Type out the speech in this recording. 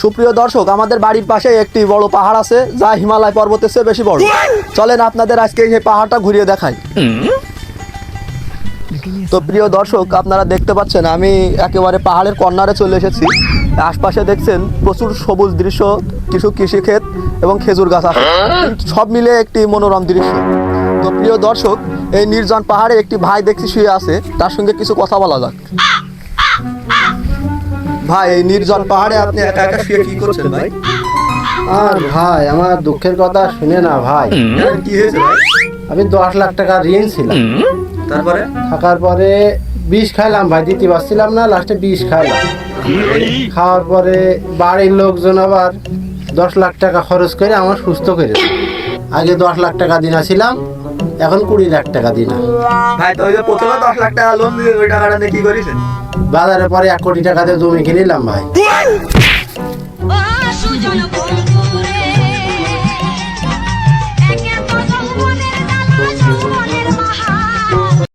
সুপ্রিয় দর্শক, আমাদের বাড়ির পাশে একটি বড় পাহাড় আছে যা হিমালয় পর্বতের চেয়ে বেশি বড়। চলেন আপনাদের আজকে এই পাহাড়টা ঘুরিয়ে দেখাই। তো প্রিয় দর্শক, আপনারা দেখতে পাচ্ছেন আমি একেবারে পাহাড়ের কর্নারে চলে এসেছি। আশপাশে দেখছেন প্রচুর সবুজ দৃশ্য, কিছু কৃষিক্ষেত এবং খেজুর গাছ আছে, সব মিলে একটি মনোরম দৃশ্য। তো প্রিয় দর্শক, এই নির্জন পাহাড়ে একটি ভাই দেখছি শুয়ে আছে, তার সঙ্গে কিছু কথা বলা যাক। ভাই, এই নির্জন পাহাড়ে আপনি একা একা শুয়ে কি করছেন ভাই? আর ভাই, আমার দুঃখের কথা শুনে না ভাই। কি হয়েছে ভাই? আমি 10 লাখ টাকা ঋণ ছিলাম। তারপরে থাকার পরে বিষ খাইলাম ভাই, দিতে পারছিলাম না, লাস্টে বিষ খাইলাম। খাওয়ার পরে বাড়ির লোকজন আবার 10 লাখ টাকা খরচ করে আমার সুস্থ করেছে। আগে 10 লাখ টাকা দিনা ছিলাম, এখন 20 লাখ টাকা দিনা। ভাই, তো ওই যে প্রথমে 10 লাখ টাকা লোন দিয়ে ওই টাকাটা নিয়ে কি করেছেন? বাজারে পরে 1 কোটি টাকা দিয়ে জমি কিনিলাম ভাই।